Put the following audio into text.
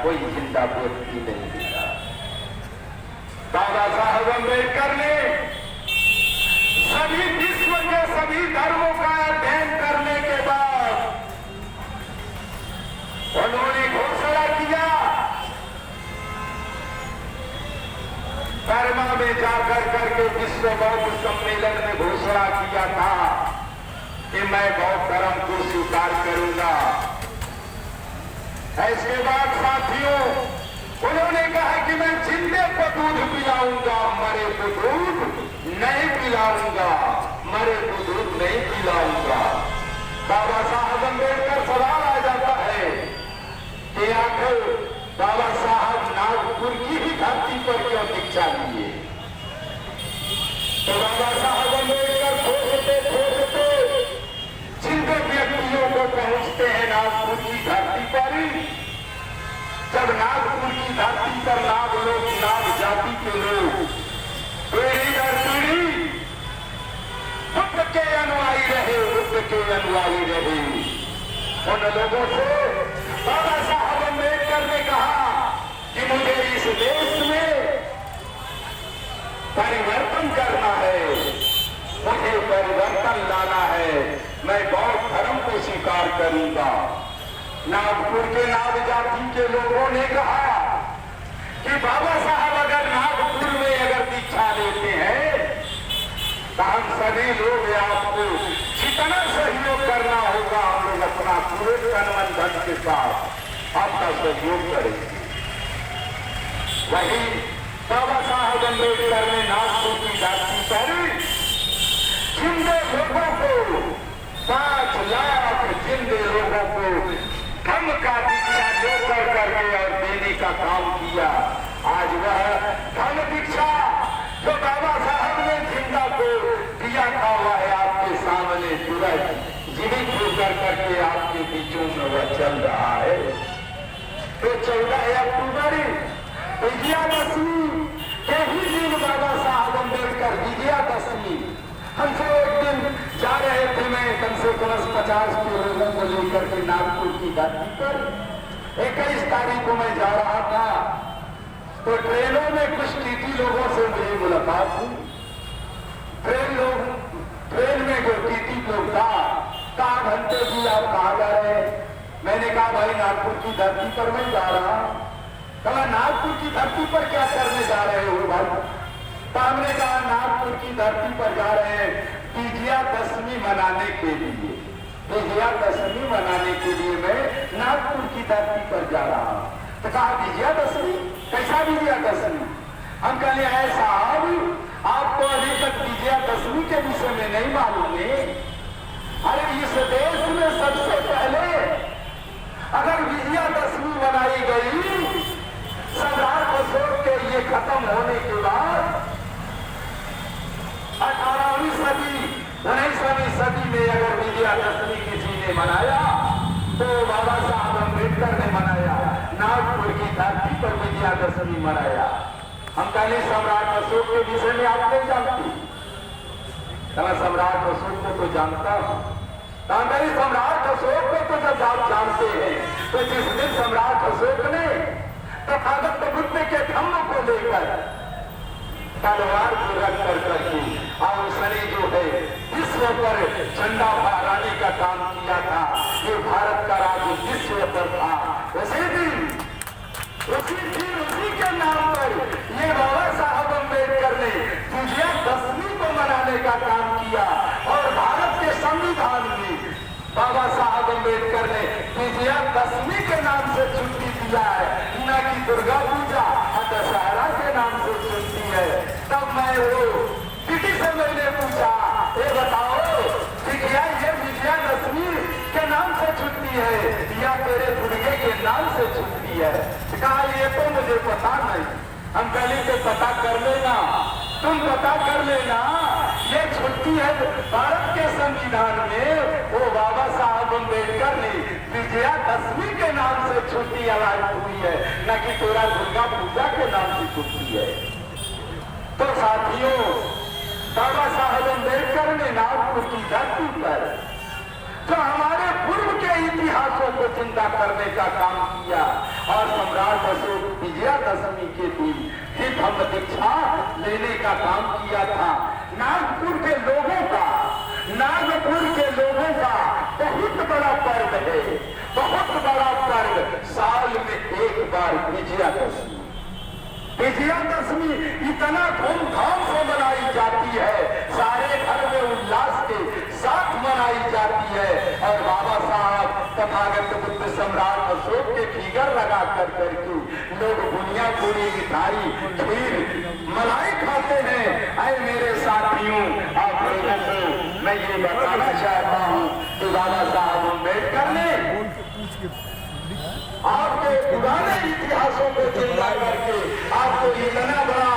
कोई जिंदा व्यक्ति नहीं दिखा। बाबा साहब अम्बेडकर ने सभी विश्व के सभी धर्मों का अध्ययन करने के बाद उन्होंने घोषणा किया, बर्मा में जाकर करके विश्व बौद्ध सम्मेलन में घोषणा किया था कि मैं बौद्ध धर्म को स्वीकार करूंगा। इसके बाद साथियों उन्होंने कहा कि मैं जिंदे को दूध पिलाऊंगा, मरे को दूध नहीं पिलाऊंगा, मरे को दूध नहीं पिलाऊंगा। बाबा साहब अम्बेडकर सवाल आ जाता है कि आखिर बाबा साहब नागपुर की ही धरती पर क्यों दीक्षा लिए? तो बाबा साहब अम्बेडकर खोजते खोजते जिंदे व्यक्तियों को पहुंचते हैं नागपुर की धरती पर। जब नागपुर की धरती पर नाग लोग, नाग जाति के लोग पीढ़ी दर पीढ़ी बुद्ध के अनुयायी रहे, बुद्ध के अनुयायी रहे, उन लोगों से बाबा साहब अम्बेडकर ने कहा कि मुझे इस देश में परिवर्तन करना है, मुझे परिवर्तन लाना है, मैं बौद्ध धर्म को स्वीकार करूंगा। नागपुर के नाग जाति के लोगों ने कहा कि बाबा साहब अगर नागपुर में अगर दीक्षा लेते हैं तो हम सभी लोग आपको जितना सहयोग करना होगा हम लोग अपना पूरे तन मन धन के साथ आपका सहयोग करेंगे। वही बाबा साहब अम्बेडकर ने नागपुर की धरती पर जिंदे लोगों को 5 लाख जिंदे लोगों को धर्म का दीक्षा लेकर करके और देने का काम किया। आज वह धर्म दीक्षा जो बाबा साहब ने जिंदा को दिया था वह आपके सामने तुरंत जीवित होकर करके आपके बीचों में वह चल रहा है। तो 14 अक्टूबर विजयादशमी के ही दिन बाबा साहब अम्बेडकर विजयादशमी हमसे एक दिन जा रहे थे, मैं कम से कम 50 लोगों को लेकर के नागपुर की धरती पर 21 तारीख को मैं जा रहा था। तो ट्रेनों में कुछ टीटी लोगों से मुझे मुलाकात हुई। ट्रेन में जो टीटी लोग था, कहा घंटे जी आप कहाँ जा रहे हैं? मैंने कहा भाई नागपुर की धरती पर मैं जा रहा। कहा नागपुर की धरती पर क्या करने जा रहे हो भाई? तो हमने कहा नागपुर की धरती पर जा रहे हैं विजयादशमी मनाने के लिए। विजयादशमी मनाने के लिए मैं नागपुर की धरती पर जा रहा हूं। तो कहा विजयादशमी? कैसा विजयादशमी? हम कहले है साहब आपको अभी तक विजयादशमी के विषय में नहीं मालूम है? अरे इस देश में सबसे पहले अगर विजयादशमी मनाई गई सम्राट अशोक के ये खत्म होने के बाद 18वीं सदी 19वीं सदी में अगर विजयादशमी किसी ने मनाया तो बाबा साहब अम्बेडकर ने मनाया। नागपुर की धरती पर विजयादशमी मनाया। हम कहले सम्राट अशोक के विषय में आप नहीं जानती? कहा सम्राट अशोक को तो जानता हूं। सम्राट अशोक को तो जब आप जानते हैं तो जिस दिन सम्राट अशोक ने तथागत बुद्ध के धम्म को लेकर तलवार को रख कर करके और उसने जो है विश्व पर झंडा फहराने का काम किया था, ये भारत का राज्य विश्व पर था। उसी दिन उसी के नाम पर ये बाबा साहब अम्बेडकर ने विजयादशमी को मनाने का काम किया और भारत के संविधान में बाबा साहब अम्बेडकर ने विजयादशमी के नाम से छुट्टी दिया है, न कि दुर्गा पूजा और दशहरा के नाम से छुट्टी है। तब मैं वो किसी से मैंने पूछा, ये बताओ कि क्या ये विजयादशमी के नाम से छुट्टी है या तेरे दुर्गे के नाम से छुट्टी है? कहा ये तो मुझे पता नहीं। हम पहले से पता कर लेना, तुम पता कर लेना। ये छुट्टी है भारत के संविधान में, वो बाबा साहब अम्बेडकर ने विजयादशमी के नाम से छुट्टी अलाट हुई है, न कि तेरा दुर्गा पूजा के नाम से छुट्टी है। तो साथियों बाबा साहब अम्बेडकर ने नागपुर की धरती पर जो हमारे पूर्व के इतिहासों को जिंदा करने का काम किया। और सम्राट अशोक विजयादशमी के दिन धम्म दीक्षा लेने का काम किया था। नागपुर के लोगों का बहुत बड़ा पर्व है, बहुत बड़ा पर्व। साल में एक बार विजयादशमी इतना धूमधाम से मनाई जाती है, सारे घर में उल्लास के साथ मनाई जाती है। और बाबा साहब तथागत बुद्ध सम्राट अशोक के फिगर लगा करके लोग बुनिया पूरी मिठाई खीर मलाई खाते हैं। ऐ मेरे साथियों, आप लोगों को मैं ये बताना चाहता हूँ कि बाबा साहब अम्बेडकर ने आपके पुराने इतिहासों को जिंदा करके आपको इतना बड़ा